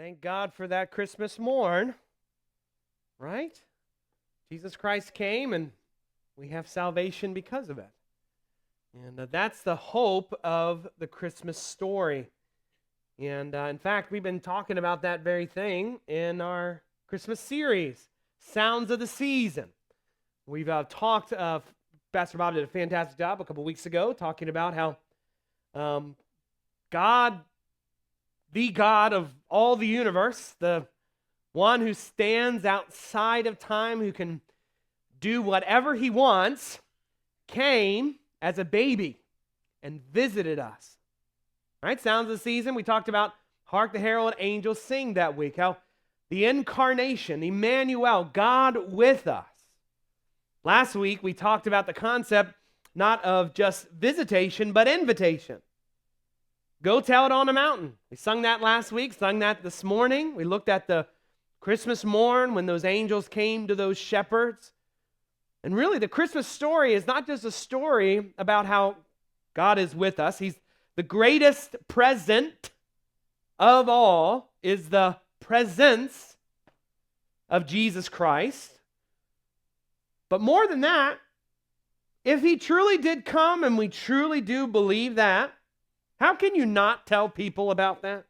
Thank God for that Christmas morn, right? Jesus Christ came and we have salvation because of it. And that's the hope of the Christmas story. And in fact, we've been talking about that very thing in our Christmas series, Sounds of the Season. We've talked, Pastor Bob did a fantastic job a couple weeks ago talking about how God, the God of all the universe, the one who stands outside of time, who can do whatever he wants, came as a baby and visited us. Right? Sounds of the Season. We talked about Hark the Herald Angels Sing that week, how the incarnation, Emmanuel, God with us. Last week we talked about the concept not of just visitation, but invitation. Go tell it on a mountain. We sung that last week, sung that this morning. We looked at the Christmas morn when those angels came to those shepherds. And really, the Christmas story is not just a story about how God is with us. He's the greatest present of all is the presence of Jesus Christ. But more than that, if he truly did come, and we truly do believe that, how can you not tell people about that?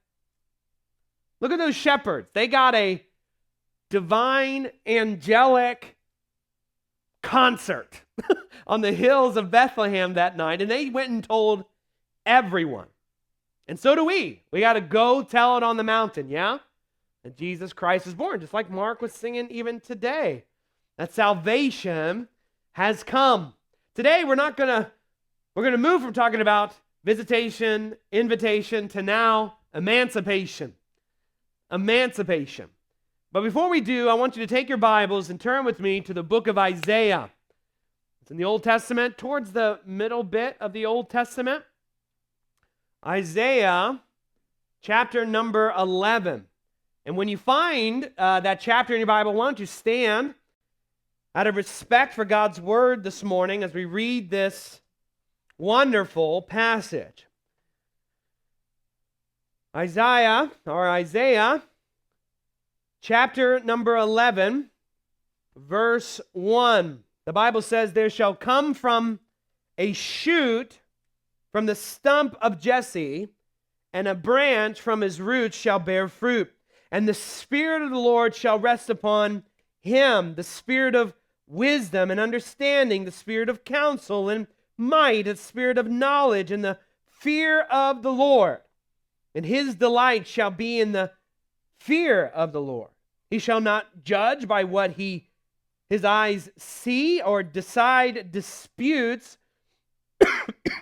Look at those shepherds. They got a divine, angelic concert on the hills of Bethlehem that night, and they went and told everyone. And so do we. We got to go tell it on the mountain, yeah? That Jesus Christ is born, just like Mark was singing even today. That salvation has come. Today we're going to move from talking about visitation, invitation, to now emancipation. Emancipation. But before we do, I want you to take your Bibles and turn with me to the book of Isaiah. It's in the Old Testament, towards the middle bit of the Old Testament. Isaiah, chapter number 11. And when you find that chapter in your Bible, why don't you stand out of respect for God's word this morning as we read this wonderful passage. Isaiah, chapter number 11, verse 1. The Bible says, "There shall come from a shoot from the stump of Jesse, and a branch from his roots shall bear fruit. And the Spirit of the Lord shall rest upon him, the Spirit of wisdom and understanding, the Spirit of counsel and might, the Spirit of knowledge and the fear of the Lord. And his delight shall be in the fear of the Lord. He shall not judge by what his eyes see, or decide disputes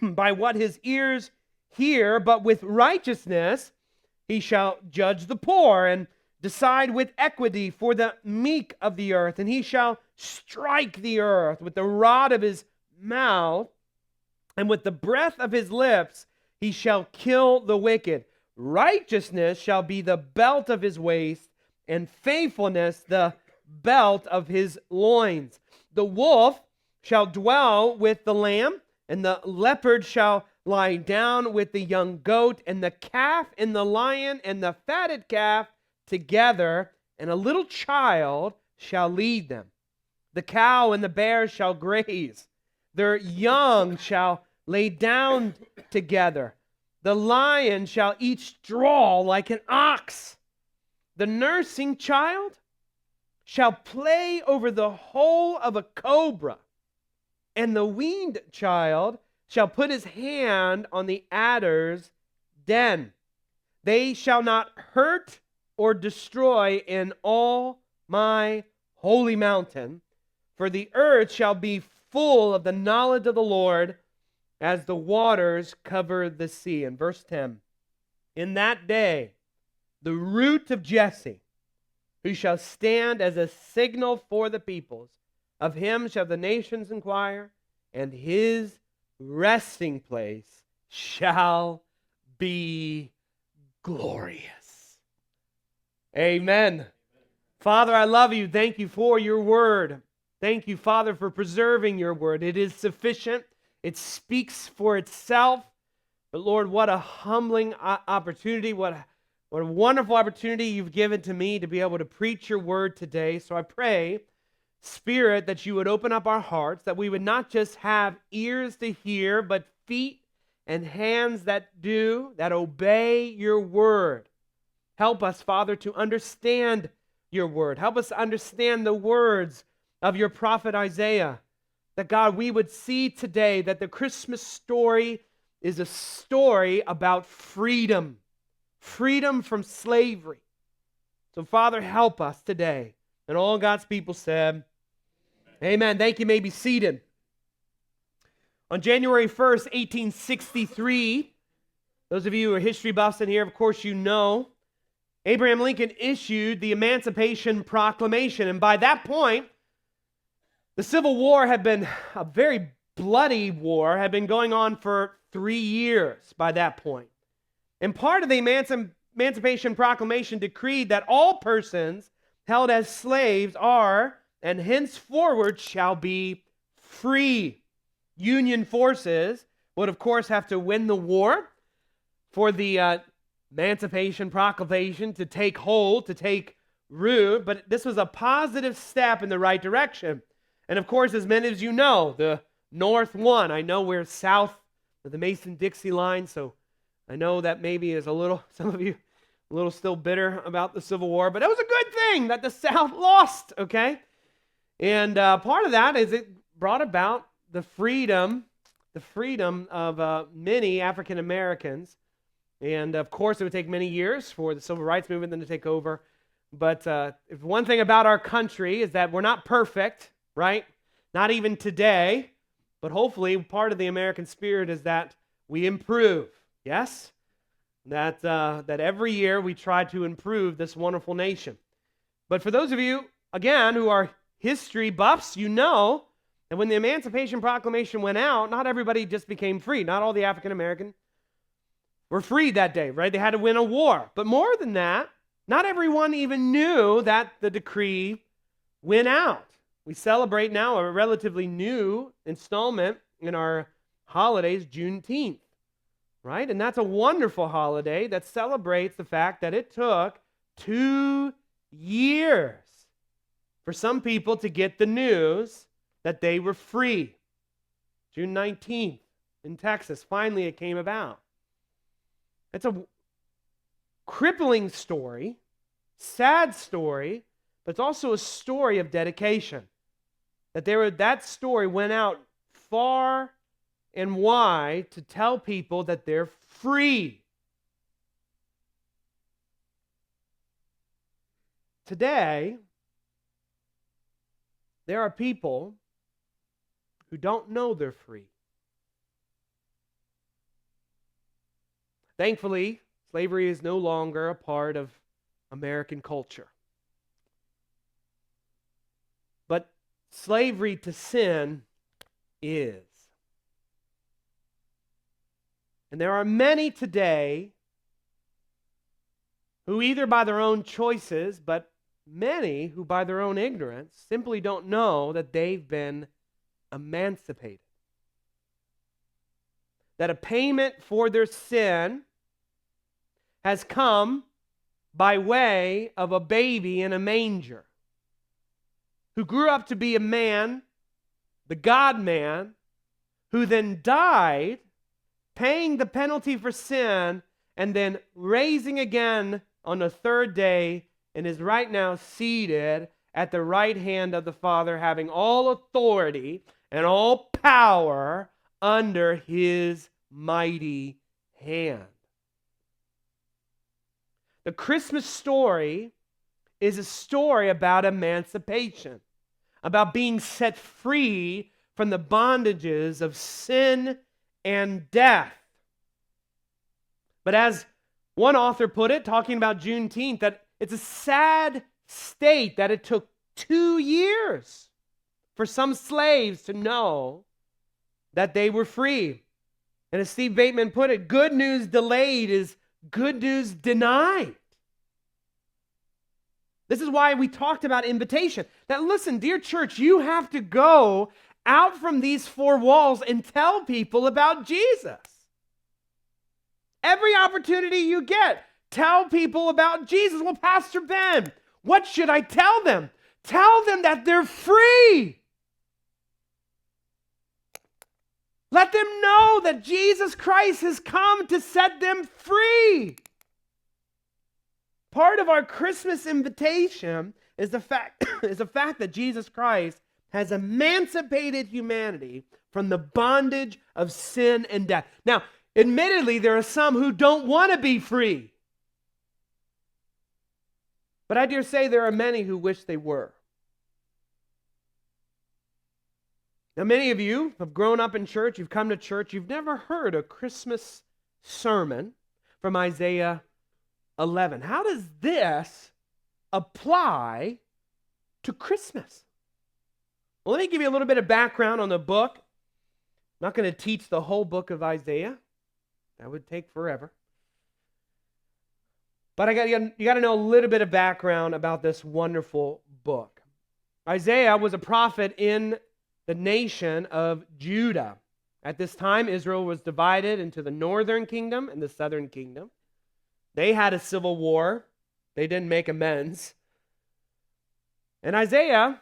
by what his ears hear, but with righteousness he shall judge the poor, and decide with equity for the meek of the earth. And he shall strike the earth with the rod of his mouth, and with the breath of his lips he shall kill the wicked. Righteousness shall be the belt of his waist, and faithfulness the belt of his loins. The wolf shall dwell with the lamb, and the leopard shall lie down with the young goat, and the calf and the lion and the fatted calf together, and a little child shall lead them. The cow and the bear shall graze. Their young shall lay down together. The lion shall eat straw like an ox. The nursing child shall play over the hole of a cobra, and the weaned child shall put his hand on the adder's den. They shall not hurt or destroy in all my holy mountain, for the earth shall be full of the knowledge of the Lord as the waters cover the sea." In verse 10, "In that day, the root of Jesse, who shall stand as a signal for the peoples, of him shall the nations inquire, and his resting place shall be glorious." Amen. Father, I love you. Thank you for your word. Thank you, Father, for preserving your word. It is sufficient. It speaks for itself. But Lord, what a humbling opportunity, what What a wonderful opportunity you've given to me to be able to preach your word today. So I pray, Spirit, that you would open up our hearts, that we would not just have ears to hear, but feet and hands that obey your word. Help us, Father, to understand your word. Help us to understand the words of your prophet Isaiah. That, God, we would see today that the Christmas story is a story about freedom. Freedom from slavery. So, Father, help us today. And all God's people said, Amen. Thank you. You may be seated. On January 1st, 1863, those of you who are history buffs in here, of course you know, Abraham Lincoln issued the Emancipation Proclamation. And by that point, the Civil War had been a very bloody war, had been going on for 3 years by that point. And part of the Emancipation Proclamation decreed that all persons held as slaves are, and henceforward shall be free. Union forces would, of course, have to win the war for the Emancipation Proclamation to take hold, to take root, but this was a positive step in the right direction. And of course, as many as you know, the North won. I know we're south of the Mason-Dixie line, so I know that maybe is some of you, a little still bitter about the Civil War, but it was a good thing that the South lost, okay? And part of that is it brought about the freedom of many African Americans. And of course, it would take many years for the Civil Rights Movement then to take over. But if one thing about our country is that we're not perfect, right? Not even today. But hopefully, part of the American spirit is that we improve. Yes? That every year we try to improve this wonderful nation. But for those of you, again, who are history buffs, you know that when the Emancipation Proclamation went out, not everybody just became free. Not all the African American were freed that day, right? They had to win a war. But more than that, not everyone even knew that the decree went out. We celebrate now a relatively new installment in our holidays, Juneteenth, right? And that's a wonderful holiday that celebrates the fact that it took 2 years for some people to get the news that they were free. June 19th in Texas, finally it came about. It's a crippling story, sad story, but it's also a story of dedication. That story went out far and wide to tell people that they're free. Today, there are people who don't know they're free. Thankfully, slavery is no longer a part of American culture. But slavery to sin is. And there are many today who either by their own choices, but many who by their own ignorance simply don't know that they've been emancipated. That a payment for their sin has come by way of a baby in a manger who grew up to be a man, the God-man, who then died, paying the penalty for sin, and then raising again on the third day, and is right now seated at the right hand of the Father, having all authority and all power under his mighty hand. The Christmas story is a story about emancipation, about being set free from the bondages of sin and death. But as one author put it, talking about Juneteenth, that it's a sad state that it took 2 years for some slaves to know that they were free. And as Steve Bateman put it, good news delayed is good news denied. This is why we talked about invitation. That listen, dear church, you have to go out from these four walls and tell people about Jesus. Every opportunity you get, tell people about Jesus. Well, Pastor Ben, what should I tell them? Tell them that they're free. Let them know that Jesus Christ has come to set them free. Part of our Christmas invitation is the fact that Jesus Christ has emancipated humanity from the bondage of sin and death. Now, admittedly, there are some who don't want to be free. But I dare say there are many who wish they were. Now, many of you have grown up in church, you've come to church, you've never heard a Christmas sermon from Isaiah 11. How does this apply to Christmas? Well, let me give you a little bit of background on the book. I'm not going to teach the whole book of Isaiah. That would take forever. But you got to know a little bit of background about this wonderful book. Isaiah was a prophet in the nation of Judah. At this time, Israel was divided into the northern kingdom and the southern kingdom. They had a civil war. They didn't make amends. And Isaiah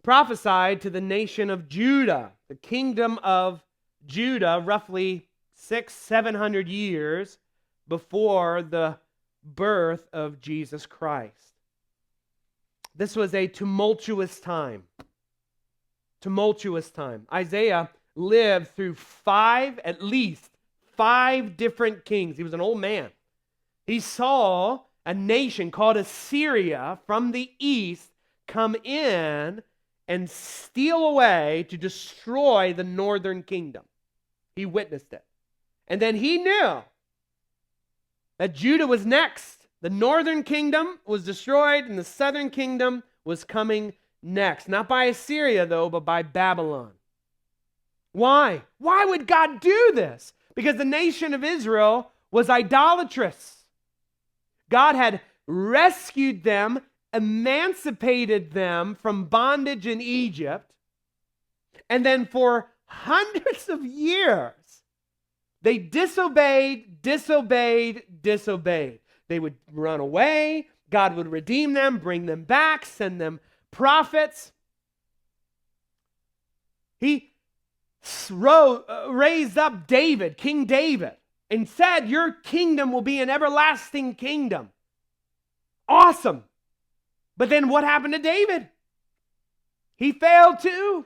prophesied to the nation of Judah, the kingdom of Judah, roughly 700 years before the birth of Jesus Christ. This was a tumultuous time. Isaiah lived through at least five different kings. He was an old man. He saw a nation called Assyria from the east come in and steal away to destroy the northern kingdom. He witnessed it. And then he knew that Judah was next. The northern kingdom was destroyed and the southern kingdom was coming next. Not by Assyria, though, but by Babylon. Why? Why would God do this? Because the nation of Israel was idolatrous. God had rescued them, emancipated them from bondage in Egypt, and then for hundreds of years, they disobeyed. They would run away. God would redeem them, bring them back, send them prophets. He raised up David, King David, and said, your kingdom will be an everlasting kingdom. Awesome. But then what happened to David? He failed too.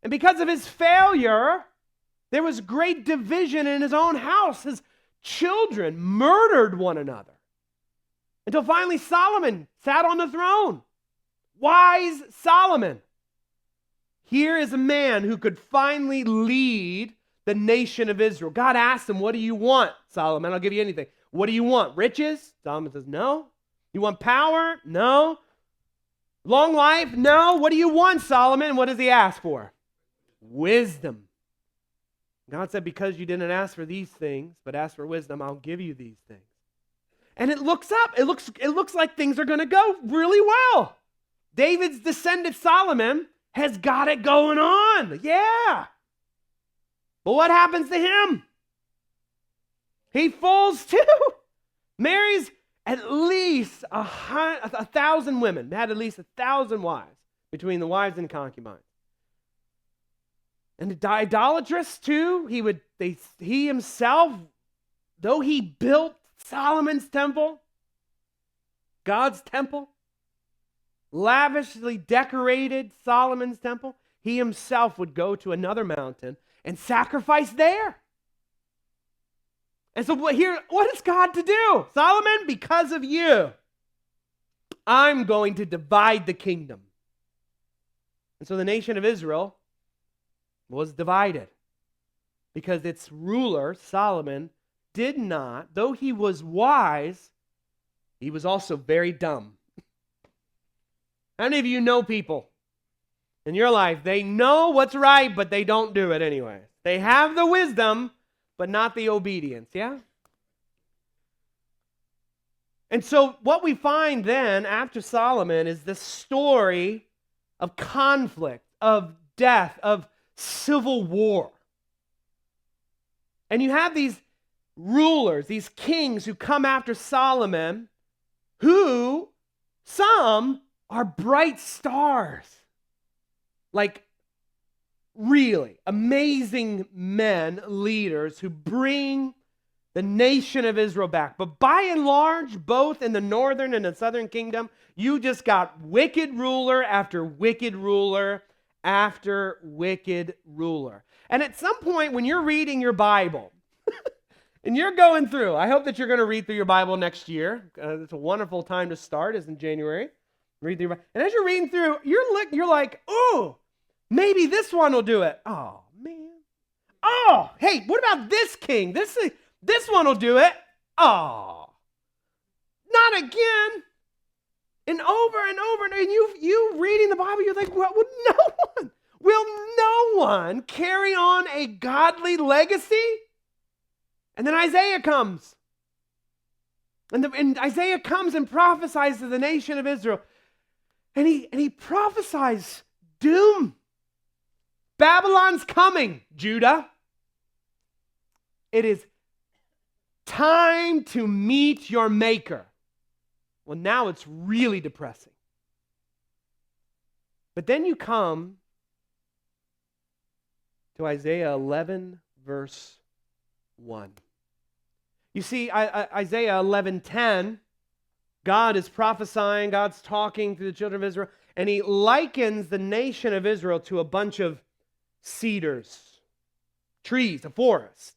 And because of his failure, there was great division in his own house. His children murdered one another. Until finally Solomon sat on the throne. Wise Solomon. Here is a man who could finally lead the nation of Israel. God asked him, what do you want, Solomon? I'll give you anything. What do you want? Riches? Solomon says, no. You want power? No. Long life? No. What do you want, Solomon? What does he ask for? Wisdom. God said, because you didn't ask for these things, but ask for wisdom, I'll give you these things. And it looks up. It looks like things are going to go really well. David's descendant Solomon has got it going on. Yeah. But what happens to him? He falls too. Marries at least 1,000 women. Had at least 1,000 wives between the wives and concubines. And the idolatrous too. He himself, though he built Solomon's temple, God's temple, lavishly decorated Solomon's temple, he himself would go to another mountain and sacrifice there. And so here, what is God to do? Solomon, because of you, I'm going to divide the kingdom. And so the nation of Israel was divided because its ruler, Solomon, did not, though he was wise, he was also very dumb. How many of you know people in your life? They know what's right, but they don't do it anyway. They have the wisdom, but not the obedience, yeah? And so what we find then after Solomon is this story of conflict, of death, of civil war. And you have these rulers, these kings who come after Solomon, who some are bright stars. Like really amazing men, leaders who bring the nation of Israel back. But by and large, both in the northern and the southern kingdom, you just got wicked ruler after wicked ruler after wicked ruler. And at some point when you're reading your Bible, and you're going through, I hope that you're going to read through your Bible next year. It's a wonderful time to start, is in January. Read through your Bible. And as you're reading through, you're like, oh, maybe this one will do it. Oh, man. Oh, hey, what about this king? This one will do it. Oh, not again. And over and over. And you reading the Bible, you're like, well, will no one carry on a godly legacy? And then Isaiah comes. And Isaiah comes and prophesies to the nation of Israel. And he prophesies doom. Babylon's coming, Judah. It is time to meet your maker. Well, now it's really depressing. But then you come to Isaiah 11, verse 1. You see, Isaiah 11:10, God is prophesying, God's talking to the children of Israel, and he likens the nation of Israel to a bunch of cedars, trees, a forest.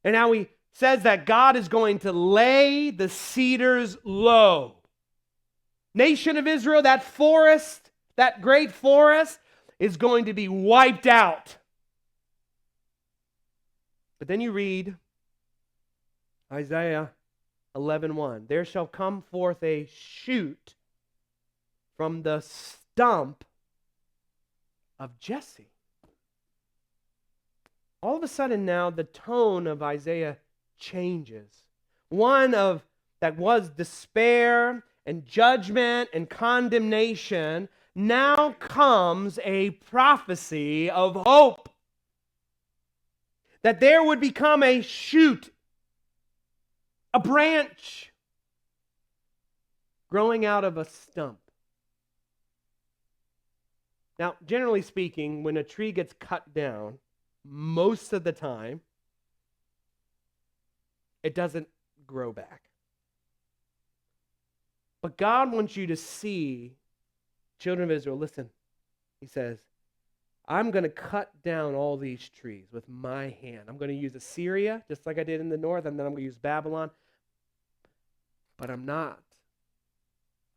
And now he says that God is going to lay the cedars low. Nation of Israel, that forest, that great forest, is going to be wiped out. But then you read Isaiah 11:1. There shall come forth a shoot from the stump of Jesse. All of a sudden now the tone of Isaiah changes. One of that was despair and judgment and condemnation now comes a prophecy of hope. That there would become a shoot, a branch growing out of a stump. Now, generally speaking, when a tree gets cut down, most of the time, it doesn't grow back. But God wants you to see, children of Israel, listen, he says, I'm going to cut down all these trees with my hand. I'm going to use Assyria, just like I did in the north, and then I'm going to use Babylon. But I'm not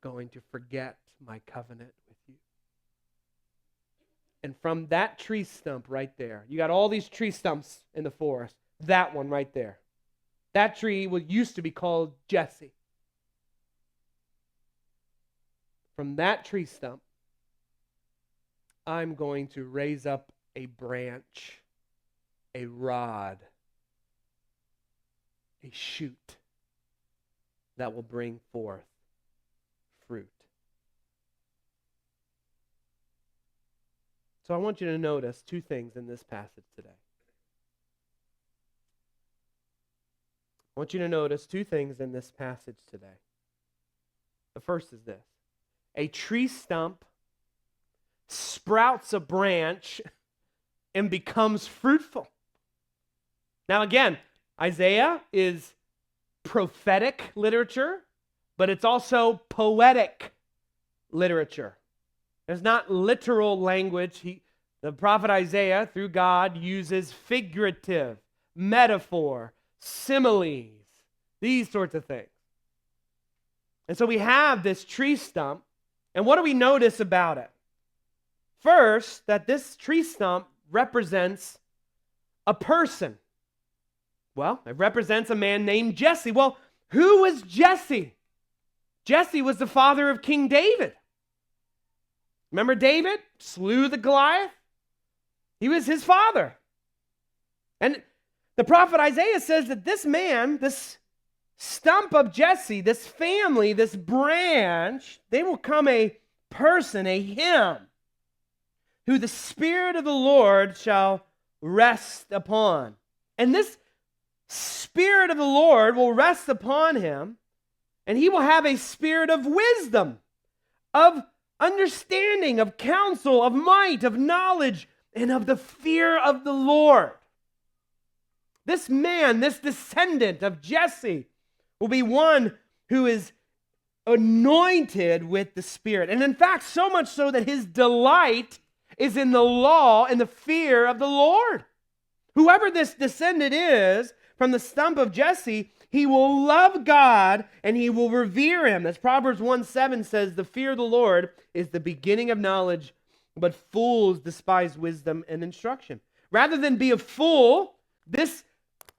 going to forget my covenant with you. And from that tree stump right there, you got all these tree stumps in the forest, that one right there. That tree used to be called Jesse. From that tree stump, I'm going to raise up a branch, a rod, a shoot that will bring forth fruit. So I want you to notice two things in this passage today. I want you to notice two things in this passage today. The first is this. A tree stump sprouts a branch and becomes fruitful. Now again, Isaiah is prophetic literature, but it's also poetic literature. There's not literal language. The prophet Isaiah, through God, uses figurative, metaphor, similes, these sorts of things. And so we have this tree stump, and what do we notice about it? First, that this tree stump represents a person. Well, it represents a man named Jesse. Well, who was Jesse? Jesse was the father of King David. Remember David slew the Goliath? He was his father. And the prophet Isaiah says that this man, this stump of Jesse, this family, this branch, they will come a person, a him, who the Spirit of the Lord shall rest upon. And this Spirit of the Lord will rest upon him, and he will have a spirit of wisdom, of understanding, of counsel, of might, of knowledge, and of the fear of the Lord. This man, this descendant of Jesse, will be one who is anointed with the Spirit. And in fact, so much so that his delight is in the law and the fear of the Lord. Whoever this descendant is from the stump of Jesse, he will love God and he will revere him. As Proverbs 1:7 says, the fear of the Lord is the beginning of knowledge, but fools despise wisdom and instruction. Rather than be a fool, this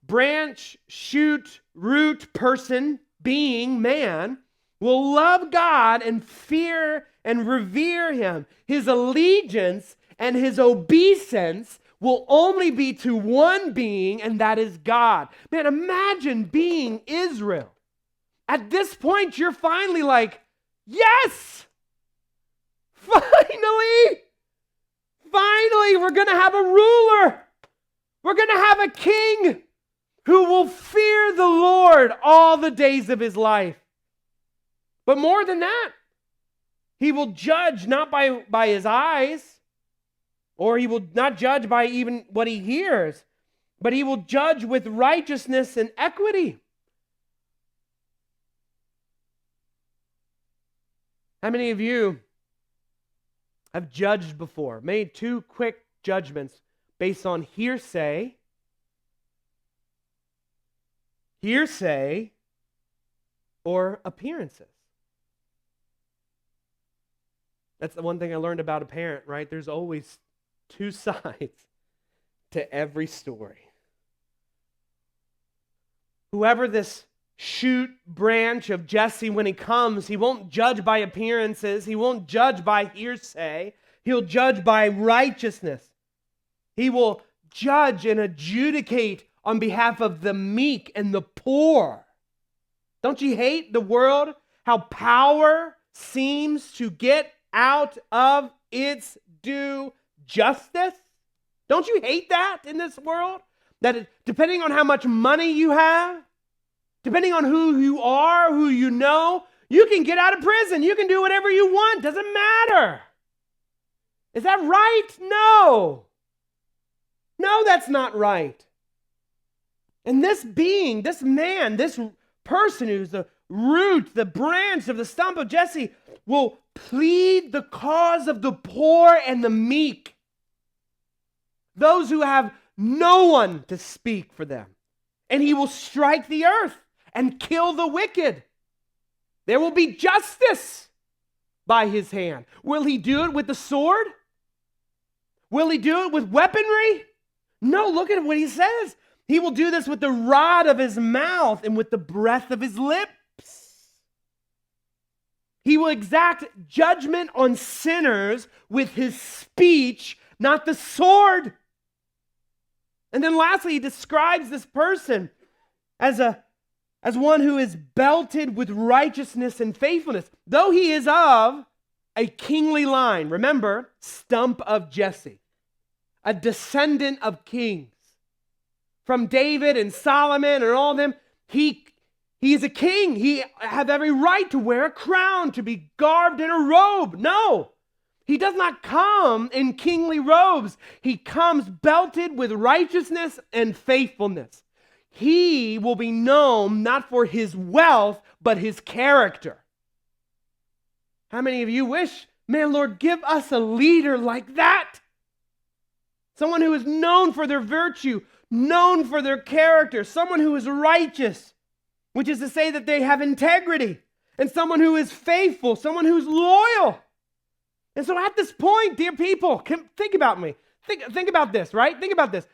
branch, shoot, root person, being, man, will love God and fear and revere him. His allegiance and his obeisance will only be to one being, and that is God. Man, imagine being Israel. At this point, you're finally like, yes! Finally, we're going to have a ruler. We're going to have a king who will fear the Lord all the days of his life. But more than that, he will judge not by his eyes, or he will not judge by even what he hears, but he will judge with righteousness and equity. How many of you have judged before, made two quick judgments based on hearsay or appearances? That's the one thing I learned about a parent, right? There's always two sides to every story. Whoever this shoot branch of Jesse, when he comes, he won't judge by appearances. He won't judge by hearsay. He'll judge by righteousness. He will judge and adjudicate on behalf of the meek and the poor. Don't you hate the world? How power seems to get out of its due justice? Don't you hate that in this world? That depending on how much money you have, depending on who you are, who you know, you can get out of prison. You can do whatever you want. Doesn't matter. Is that right? No. No, that's not right. And this being, this man, this person who's the root, the branch of the stump of Jesse, will plead the cause of the poor and the meek. Those who have no one to speak for them. And he will strike the earth and kill the wicked. There will be justice by his hand. Will he do it with the sword? Will he do it with weaponry? No, look at what he says. He will do this with the rod of his mouth and with the breath of his lips. He will exact judgment on sinners with his speech, not the sword. And then lastly, he describes this person as one who is belted with righteousness and faithfulness. Though he is of a kingly line, remember, stump of Jesse, a descendant of kings. From David and Solomon and all of them, he is a king. He has every right to wear a crown, to be garbed in a robe. No, he does not come in kingly robes. He comes belted with righteousness and faithfulness. He will be known not for his wealth, but his character. How many of you wish, man, Lord, give us a leader like that? Someone who is known for their virtue, known for their character, someone who is righteous, which is to say that they have integrity, and someone who is faithful, someone who's loyal. And so at this point, dear people, think about me. Think about this, right? Think about this.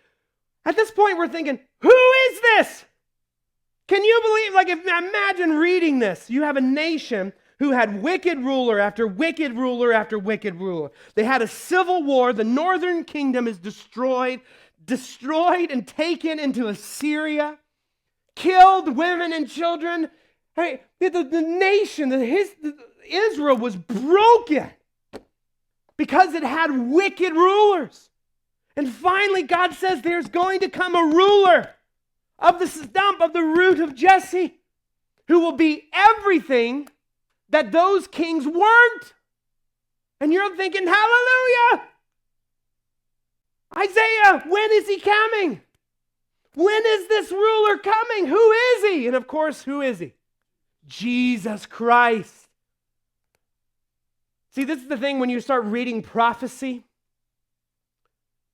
At this point, we're thinking, who is this? Can you believe, imagine reading this. You have a nation who had wicked ruler after wicked ruler after wicked ruler. They had a civil war. The northern kingdom is destroyed and taken into Assyria, killed women and children. Hey, the nation, Israel was broken because it had wicked rulers. And finally, God says there's going to come a ruler, of the stump of the root of Jesse, who will be everything that those kings weren't. And you're thinking, hallelujah! Isaiah, when is he coming? When is this ruler coming? Who is he? And of course, who is he? Jesus Christ. See, this is the thing when you start reading prophecy.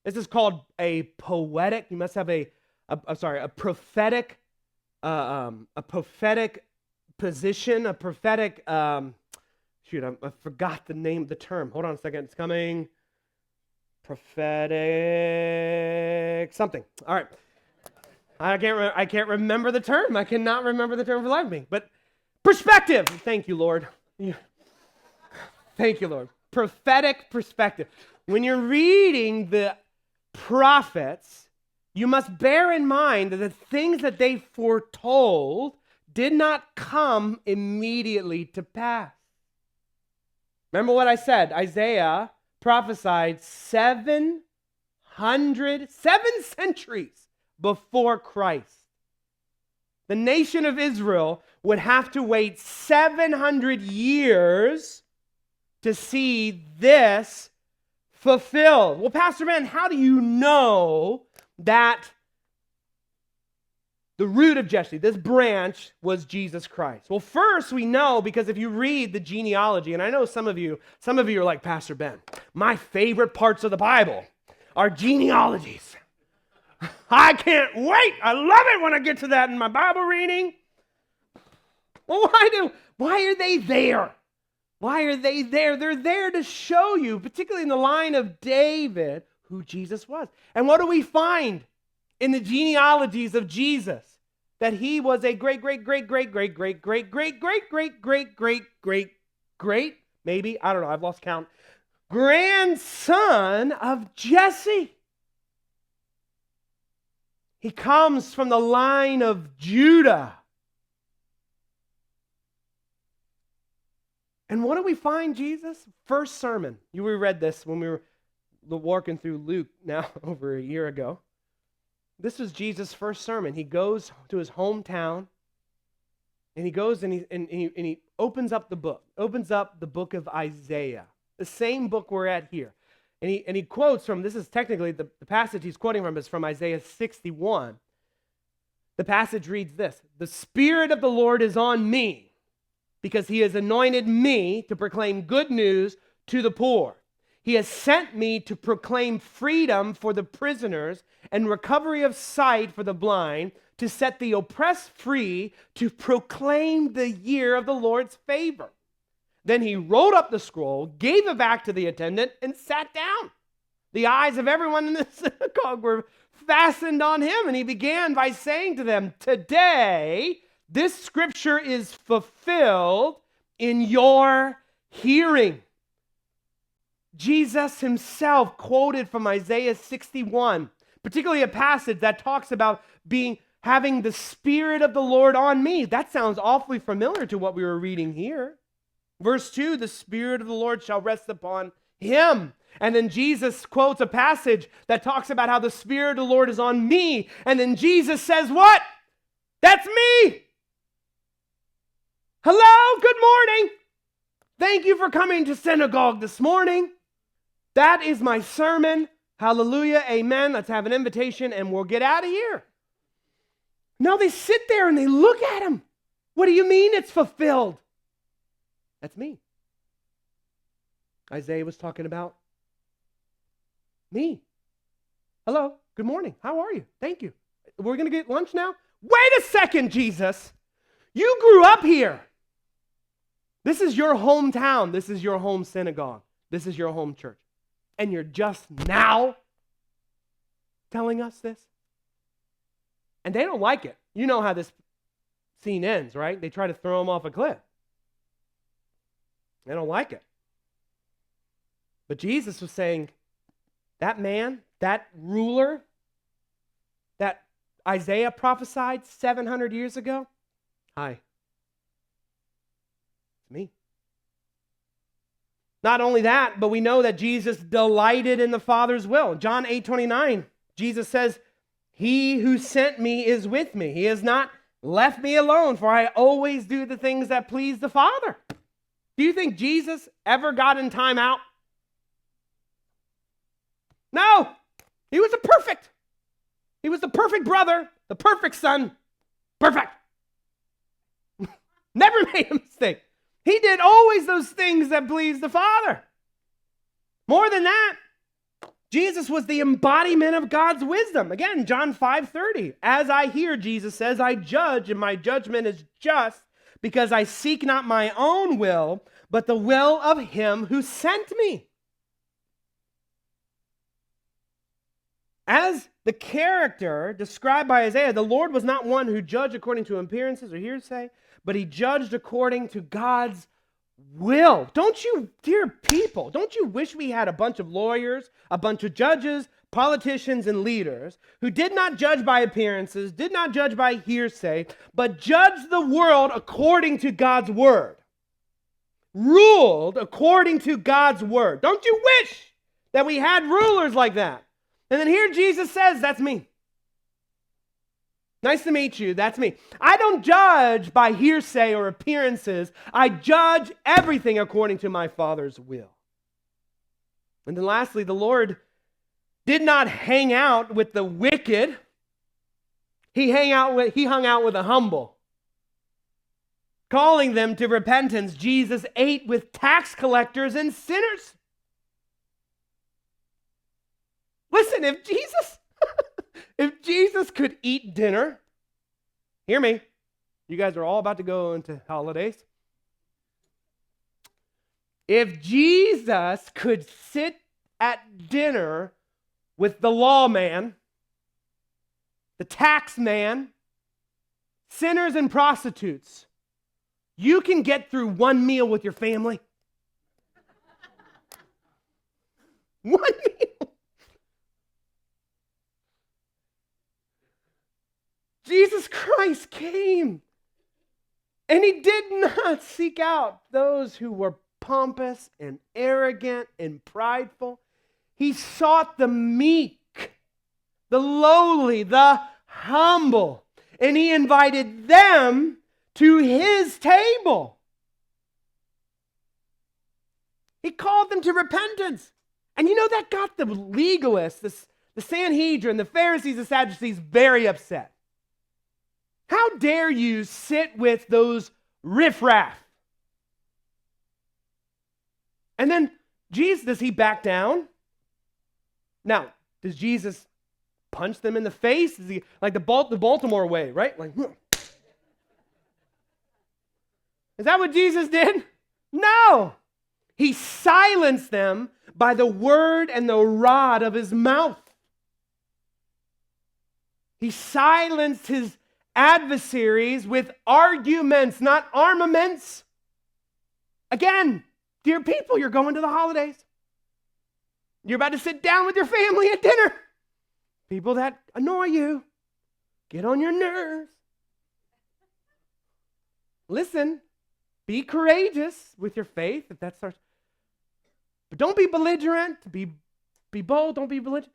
This is called a poetic. You must have a prophetic position, a prophetic. I forgot the name of the term. Hold on a second. It's coming. Prophetic something. All right. I can't remember the term. I cannot remember the term for the life of me. But perspective. Thank you, Lord. Thank you, Lord. Prophetic perspective. When you're reading the prophets, you must bear in mind that the things that they foretold did not come immediately to pass. Remember what I said? Isaiah prophesied 7 centuries before Christ. The nation of Israel would have to wait 700 years to see this fulfilled. Well, Pastor Ben, how do you know that the root of Jesse, this branch, was Jesus Christ? Well, first we know because if you read the genealogy, and I know some of you are like, Pastor Ben, my favorite parts of the Bible are genealogies. I can't wait. I love it when I get to that in my Bible reading. Well, why are they there? Why are they there? They're there to show you, particularly in the line of David, who Jesus was. And what do we find in the genealogies of Jesus? That he was a great, maybe, I don't know, I've lost count, grandson of Jesse. He comes from the line of Judah. And what do we find Jesus? First sermon. We read this when we were walking through Luke now over a year ago. This was Jesus' first sermon. He goes to his hometown, and he goes and he opens up the book of Isaiah, the same book we're at here. And he quotes from, this is technically, the passage he's quoting from is from Isaiah 61. The passage reads this: "The Spirit of the Lord is on me, because he has anointed me to proclaim good news to the poor. He has sent me to proclaim freedom for the prisoners and recovery of sight for the blind, to set the oppressed free, to proclaim the year of the Lord's favor." Then he rolled up the scroll, gave it back to the attendant, and sat down. The eyes of everyone in the synagogue were fastened on him, and he began by saying to them, "Today, this scripture is fulfilled in your hearing." Jesus himself quoted from Isaiah 61, particularly a passage that talks about having the Spirit of the Lord on me. That sounds awfully familiar to what we were reading here. Verse 2, "The Spirit of the Lord shall rest upon him." And then Jesus quotes a passage that talks about how the Spirit of the Lord is on me. And then Jesus says what? That's me. Hello, good morning. Thank you for coming to synagogue this morning. That is my sermon. Hallelujah, amen. Let's have an invitation and we'll get out of here. No, they sit there and they look at him. What do you mean it's fulfilled? That's me. Isaiah was talking about me. Hello, good morning. How are you? Thank you. We're going to get lunch now? Wait a second, Jesus. You grew up here. This is your hometown. This is your home synagogue. This is your home church. And you're just now telling us this? And they don't like it. You know how this scene ends, right? They try to throw him off a cliff. They don't like it. But Jesus was saying, that man, that ruler, that Isaiah prophesied 700 years ago, hi, it's me. Not only that, but we know that Jesus delighted in the Father's will. John 8:29, Jesus says, He who sent me is with me. He has not left me alone, for I always do the things that please the Father. Do you think Jesus ever got in time out? No. He was perfect. He was the perfect brother, the perfect son. Perfect. Never made a mistake. He did always those things that pleased the Father. More than that, Jesus was the embodiment of God's wisdom. Again, John 5:30. As I hear, Jesus says, I judge, and my judgment is just, because I seek not my own will, but the will of him who sent me. As the character described by Isaiah, the Lord was not one who judged according to appearances or hearsay, but he judged according to God's will. Don't you, dear people, don't you wish we had a bunch of lawyers, a bunch of judges, politicians, and leaders who did not judge by appearances, did not judge by hearsay, but judged the world according to God's word? Ruled according to God's word. Don't you wish that we had rulers like that? And then here Jesus says, that's me. Nice to meet you, that's me. I don't judge by hearsay or appearances. I judge everything according to my Father's will. And then lastly, the Lord did not hang out with the wicked. He hung out with the humble. Calling them to repentance, Jesus ate with tax collectors and sinners. Listen, if Jesus could eat dinner, hear me, you guys are all about to go into holidays. If Jesus could sit at dinner with the lawman, the tax man, sinners and prostitutes, you can get through one meal with your family. One meal. Jesus Christ came, and he did not seek out those who were pompous and arrogant and prideful. He sought the meek, the lowly, the humble, and he invited them to his table. He called them to repentance. And you know, that got the legalists, the Sanhedrin, the Pharisees, the Sadducees very upset. How dare you sit with those riffraff? And then Jesus, does he back down? Now, does Jesus punch them in the face? Is he like the Baltimore way, right? Like, is that what Jesus did? No. He silenced them by the word and the rod of his mouth. He silenced his adversaries with arguments, not armaments. Again, dear people, you're going to the holidays. You're about to sit down with your family at dinner. People that annoy you, get on your nerves. Listen, be courageous with your faith, if that starts. But don't be belligerent. Be bold. Don't be belligerent.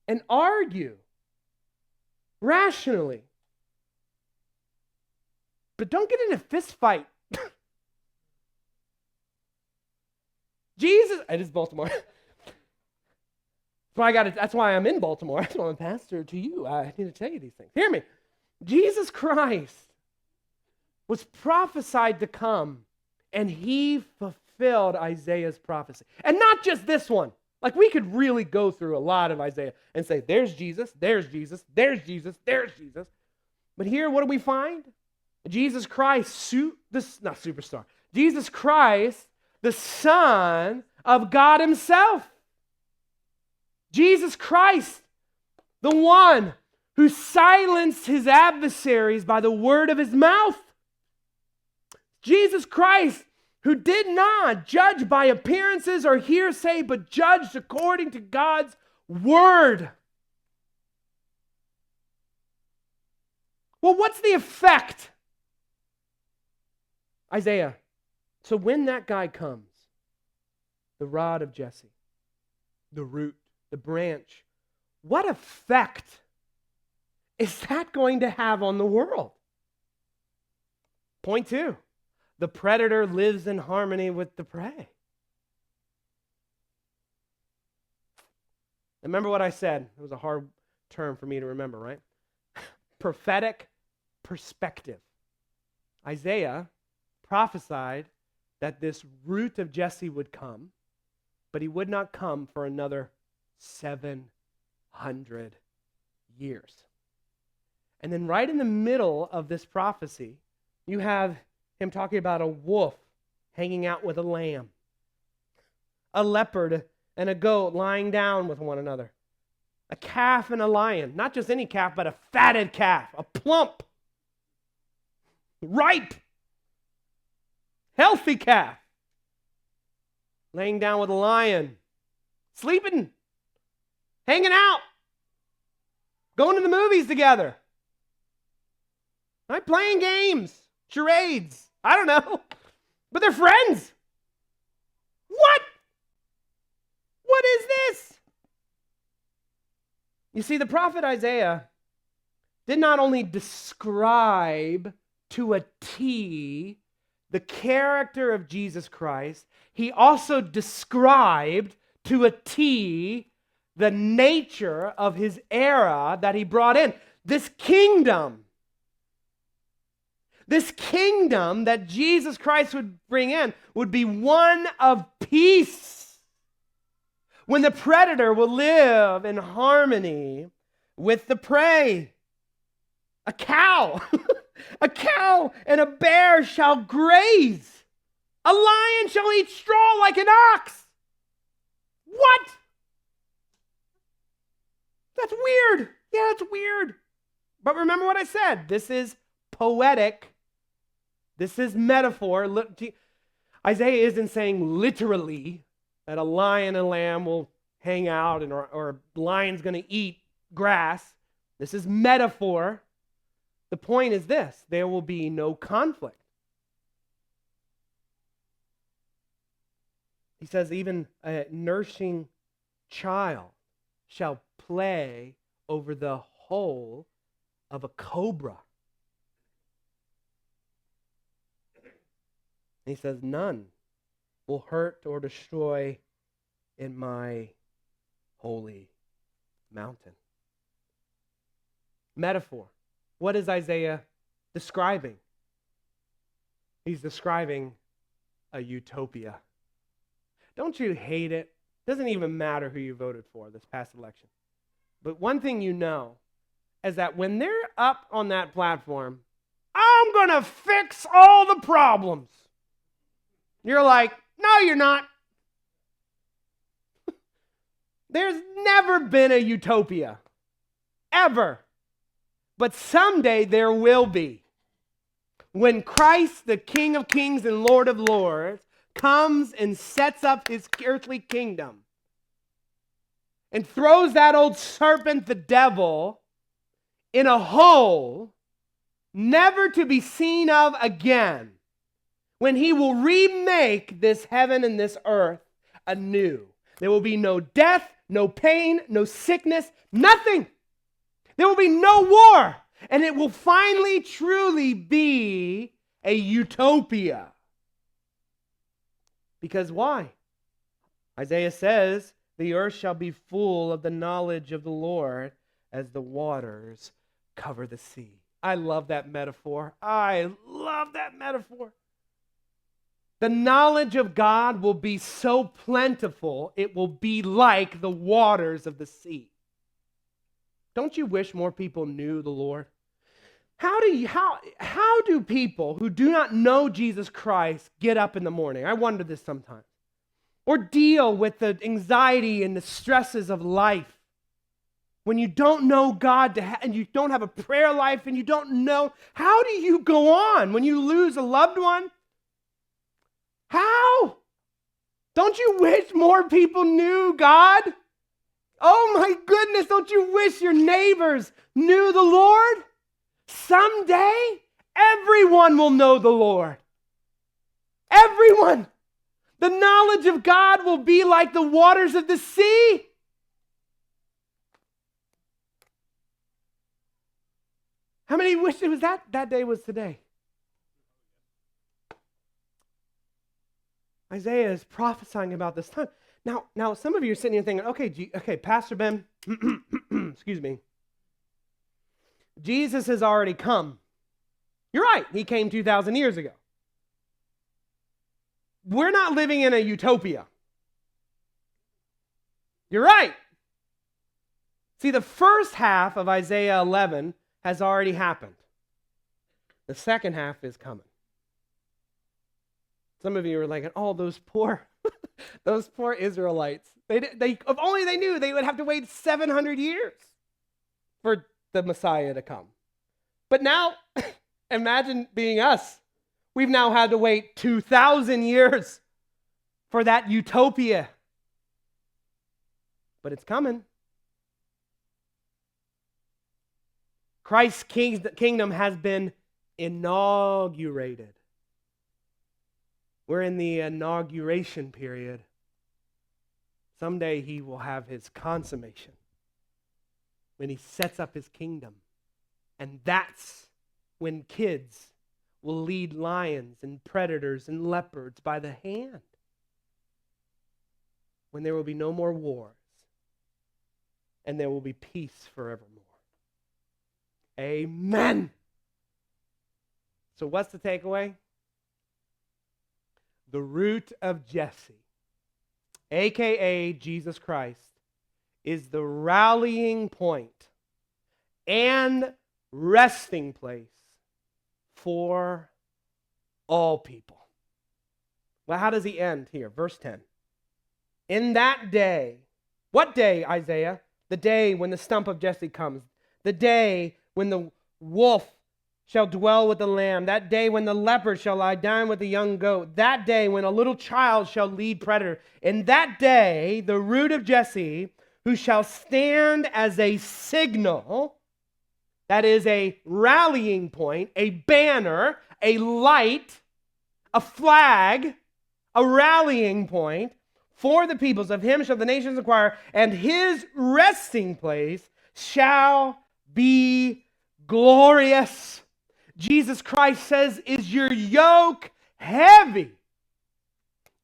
And argue rationally. But don't get in a fist fight. Jesus, it is Baltimore. That's why I'm in Baltimore. That's why I'm a pastor to you. I need to tell you these things. Hear me. Jesus Christ was prophesied to come, and he fulfilled Isaiah's prophecy. And not just this one. Like, we could really go through a lot of Isaiah and say, there's Jesus, there's Jesus, there's Jesus, there's Jesus. But here, what do we find? Jesus Christ, Jesus Christ, the Son of God himself. Jesus Christ, the one who silenced his adversaries by the word of his mouth. Jesus Christ, who did not judge by appearances or hearsay, but judged according to God's word. Well, what's the effect? Isaiah. So when that guy comes, the rod of Jesse, the root, the branch, what effect is that going to have on the world? Point two, the predator lives in harmony with the prey. Remember what I said? It was a hard term for me to remember, right? Prophetic perspective. Isaiah prophesied that this root of Jesse would come, but he would not come for another 700 years. And then right in the middle of this prophecy, you have him talking about a wolf hanging out with a lamb, a leopard and a goat lying down with one another, a calf and a lion, not just any calf, but a fatted calf, a plump, ripe, healthy calf, laying down with a lion, sleeping, hanging out, going to the movies together, right? Playing games, charades, I don't know, but they're friends. What? What is this? You see, the prophet Isaiah did not only describe to a T the character of Jesus Christ, he also described to a T the nature of his era that he brought in. This kingdom that Jesus Christ would bring in would be one of peace, when the predator will live in harmony with the prey. A cow, a cow and a bear shall graze. A lion shall eat straw like an ox. What? That's weird. Yeah, it's weird. But remember what I said. This is poetic. This is metaphor. Isaiah isn't saying literally that a lion and lamb will hang out or a lion's going to eat grass. This is metaphor. The point is this: there will be no conflict. He says, even a nursing child shall play over the hole of a cobra. He says, none will hurt or destroy in my holy mountain. Metaphor. What is Isaiah describing? He's describing a utopia. Don't you hate it? Doesn't even matter who you voted for this past election. But one thing you know is that when they're up on that platform, I'm going to fix all the problems. You're like, no, you're not. There's never been a utopia. Ever. But someday there will be. When Christ, the King of Kings and Lord of Lords, comes and sets up his earthly kingdom and throws that old serpent, the devil, in a hole never to be seen of again, when he will remake this heaven and this earth anew. There will be no death, no pain, no sickness, nothing. There will be no war, and it will finally truly be a utopia. Because why? Isaiah says, the earth shall be full of the knowledge of the Lord as the waters cover the sea. I love that metaphor. I love that metaphor. The knowledge of God will be so plentiful, it will be like the waters of the sea. Don't you wish more people knew the Lord? How do people who do not know Jesus Christ get up in the morning? I wonder this sometimes. Or deal with the anxiety and the stresses of life. When you don't know God and you don't have a prayer life and you don't know, how do you go on when you lose a loved one? How? Don't you wish more people knew God? Oh my goodness, don't you wish your neighbors knew the Lord? Someday, everyone will know the Lord. Everyone. The knowledge of God will be like the waters of the sea. How many wish it was that day was today? Isaiah is prophesying about this time. Now, some of you are sitting here thinking, okay, Pastor Ben, excuse me. Jesus has already come. You're right, he came 2,000 years ago. We're not living in a utopia. You're right. See, the first half of Isaiah 11 has already happened. The second half is coming. Some of you are like, oh, those poor Israelites. They if only they knew they would have to wait 700 years for the Messiah to come. But now, imagine being us. We've now had to wait 2,000 years for that utopia. But it's coming. Christ's kingdom has been inaugurated. We're in the inauguration period. Someday he will have his consummation when he sets up his kingdom. And that's when kids will lead lions and predators and leopards by the hand. When there will be no more wars and there will be peace forevermore. Amen. So what's the takeaway? The root of Jesse, a.k.a. Jesus Christ, is the rallying point and resting place for all people. Well, how does he end here? Verse 10. In that day, what day, Isaiah? The day when the stump of Jesse comes. The day when the wolf shall dwell with the lamb. That day when the leopard shall lie down with the young goat. That day when a little child shall lead predator. In that day, the root of Jesse, who shall stand as a signal, that is a rallying point, a banner, a light, a flag, a rallying point for the peoples. Of him shall the nations inquire, and his resting place shall be glorious. Jesus Christ says, is your yoke heavy?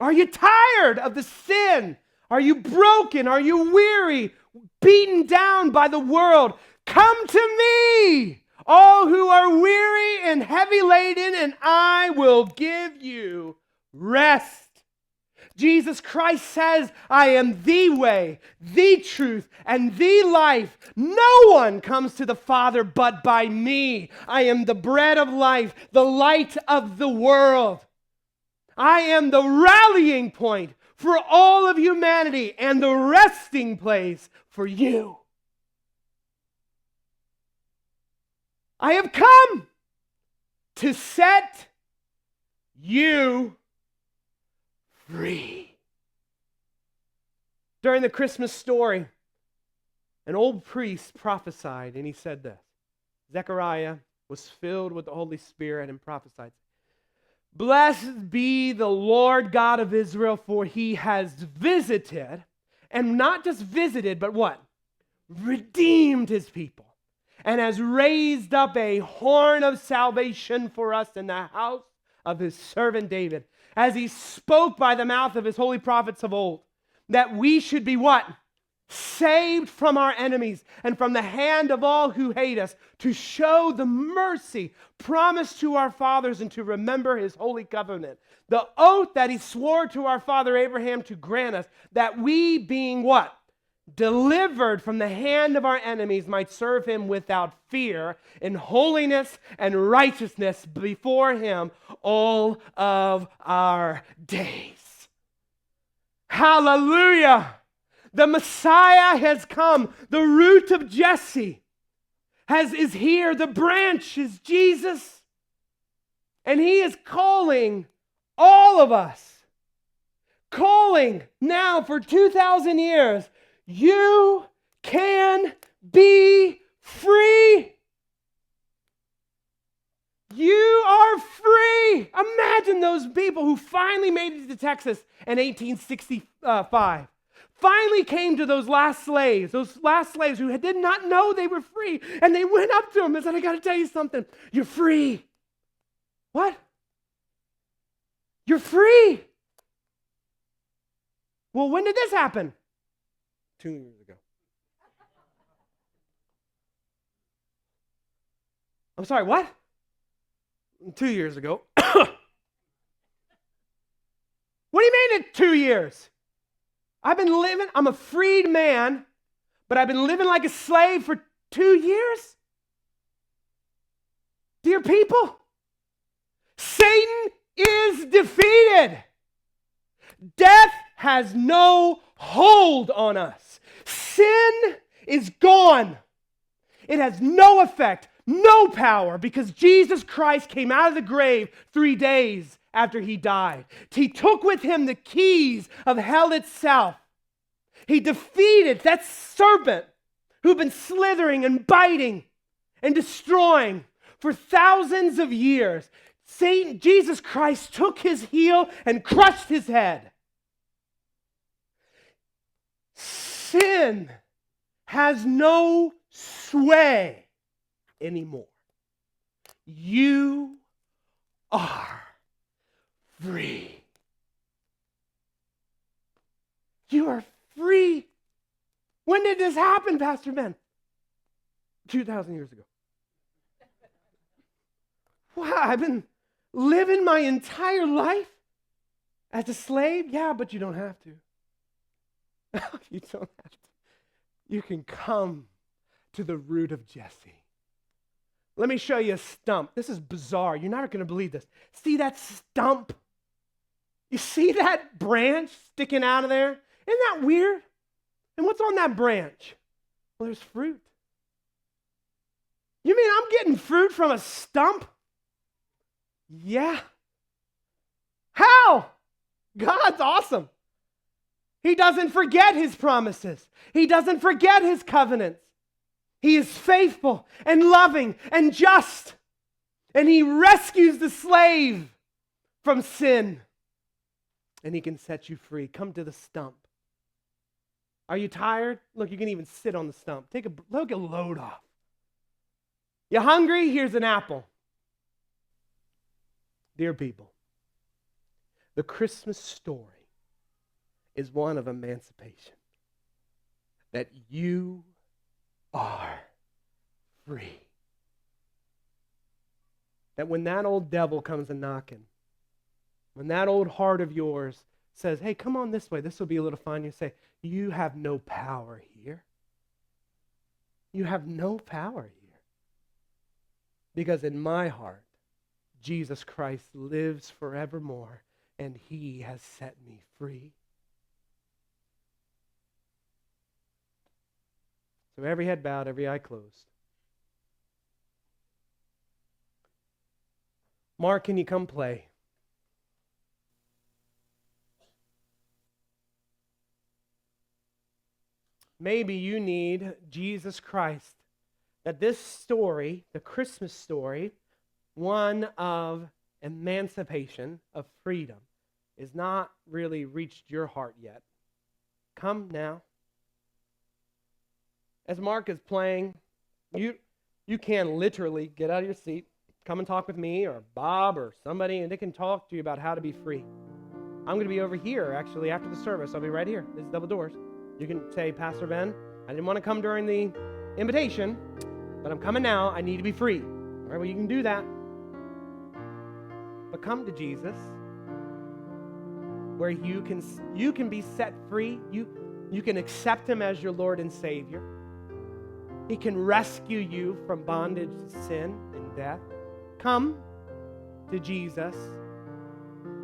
Are you tired of the sin? Are you broken? Are you weary? Beaten down by the world? Come to me, all who are weary and heavy laden, and I will give you rest. Jesus Christ says, I am the way, the truth, and the life. No one comes to the Father but by me. I am the bread of life, the light of the world. I am the rallying point for all of humanity and the resting place for you. I have come to set you free. During the Christmas story, an old priest prophesied, and he said this. Zechariah was filled with the Holy Spirit and prophesied, blessed be the Lord God of Israel, for he has visited, and not just visited, but what? Redeemed his people, and has raised up a horn of salvation for us in the house of his servant David, as he spoke by the mouth of his holy prophets of old, that we should be what? Saved from our enemies and from the hand of all who hate us, to show the mercy promised to our fathers and to remember his holy covenant, the oath that he swore to our father Abraham to grant us, that we being what? Delivered from the hand of our enemies might serve him without fear in holiness and righteousness before him all of our days. Hallelujah! The Messiah has come. The root of Jesse is here. The branch is Jesus. And he is calling all of us. Calling now for 2,000 years. You can be free. You are free. Imagine those people who finally made it to Texas in 1865. finally came to those last slaves who did not know they were free. And they went up to him and said, I got to tell you something. You're free. What? You're free. Well, when did this happen? 2 years ago. I'm sorry, what? 2 years ago. What do you mean in 2 years? I'm a freed man, but I've been living like a slave for 2 years? Dear people, Satan is defeated. Death has no hold on us. Sin is gone. It has no effect, no power, because Jesus Christ came out of the grave 3 days after he died. He took with him the keys of hell itself. He defeated that serpent who'd been slithering and biting and destroying for thousands of years. Jesus Christ took his heel and crushed his head. Sin has no sway anymore. You are free. You are free. When did this happen, Pastor Ben? 2,000 years ago. Wow, I've been living my entire life as a slave? Yeah, but you don't have to. You don't have to. You can come to the root of Jesse. Let me show you a stump. This is bizarre. You're not going to believe this. See that stump? You see that branch sticking out of there? Isn't that weird? And what's on that branch? Well, there's fruit. You mean I'm getting fruit from a stump? Yeah. How? God's awesome. He doesn't forget his promises. He doesn't forget his covenants. He is faithful and loving and just. And he rescues the slave from sin. And he can set you free. Come to the stump. Are you tired? Look, you can even sit on the stump. Take a load off. You hungry? Here's an apple. Dear people, the Christmas story is one of emancipation. That you are free. That when that old devil comes a knocking, when that old heart of yours says, hey, come on this way, this will be a little fun, you say, you have no power here. You have no power here. Because in my heart, Jesus Christ lives forevermore, and he has set me free. So every head bowed, every eye closed. Mark, can you come play? Maybe you need Jesus Christ. That this story, the Christmas story, one of emancipation, of freedom, is not really reached your heart yet. Come now. As Mark is playing, you can literally get out of your seat, come and talk with me or Bob or somebody, and they can talk to you about how to be free. I'm going to be over here, actually, after the service. I'll be right here. There's double doors. You can say, Pastor Ben, I didn't want to come during the invitation, but I'm coming now. I need to be free. All right, well, you can do that. But come to Jesus, where you can be set free. You can accept him as your Lord and Savior. He can rescue you from bondage to sin and death. Come to Jesus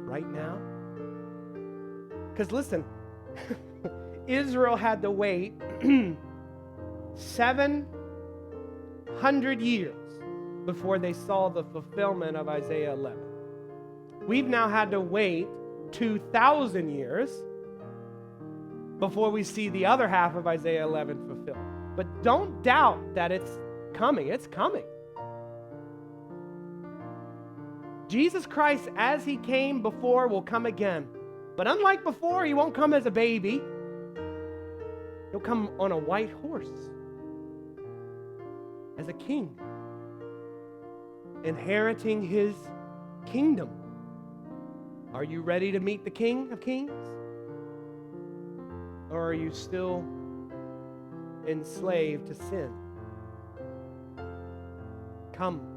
right now. Because listen, Israel had to wait 700 years before they saw the fulfillment of Isaiah 11. We've now had to wait 2,000 years before we see the other half of Isaiah 11 fulfilled. But don't doubt that it's coming. It's coming. Jesus Christ, as he came before, will come again. But unlike before, he won't come as a baby. He'll come on a white horse as a king, inheriting his kingdom. Are you ready to meet the King of Kings? Or are you still enslaved to sin? Come.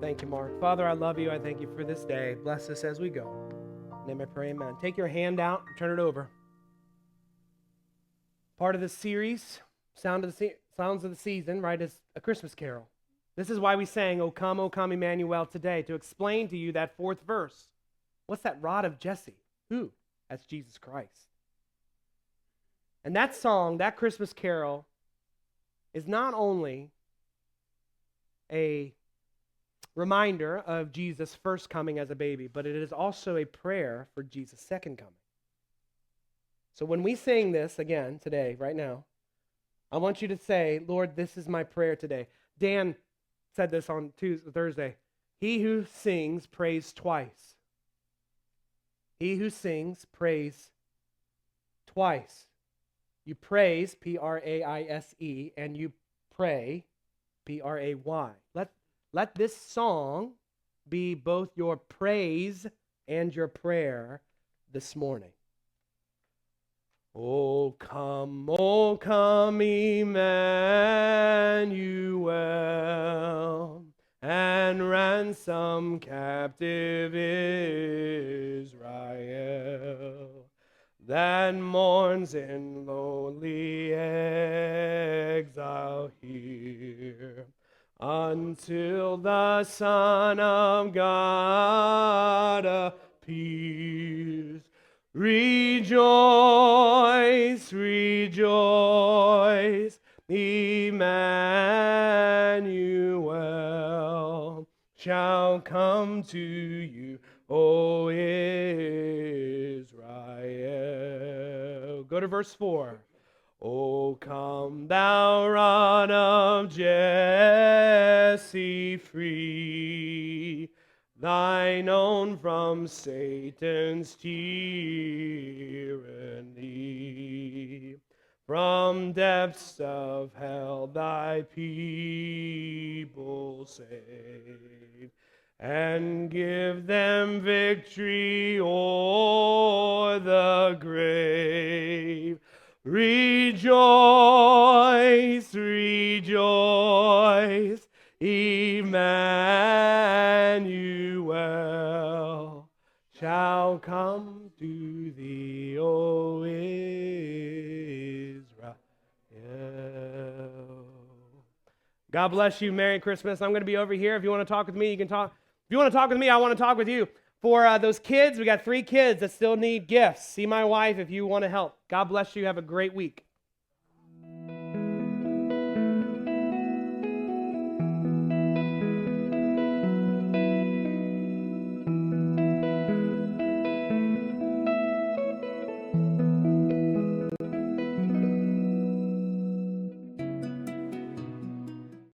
Thank you, Mark. Father, I love you. I thank you for this day. Bless us as we go. In your name I pray, amen. Take your hand out and turn it over. Part of this series, Sounds of the Season, right, is a Christmas carol. This is why we sang, O come, Emmanuel, today, to explain to you that fourth verse. What's that rod of Jesse? Who? That's Jesus Christ. And that song, that Christmas carol, is not only a reminder of Jesus' first coming as a baby, but it is also a prayer for Jesus' second coming. So when we sing this again today, right now, I want you to say, Lord, this is my prayer today. Dan said this on Thursday. He who sings prays twice. He who sings prays twice. You praise, Praise, and you pray, Pray. Let this song be both your praise and your prayer this morning. O come, Emmanuel, and ransom captive Israel, that mourns in lonely exile here, until the Son of God appears. Rejoice, rejoice, Emmanuel shall come to you, O Israel. Go to verse 4. O come, thou rod of Jesse, free thine own from Satan's tyranny. From depths of hell thy people save, and give them victory o'er the grave. Rejoice, rejoice, Emmanuel shall come to thee, O Israel. God bless you. Merry Christmas. I'm going to be over here. If you want to talk with me, you can talk. If you want to talk with me, I want to talk with you. For those kids, we got 3 kids that still need gifts. See my wife if you want to help. God bless you. Have a great week.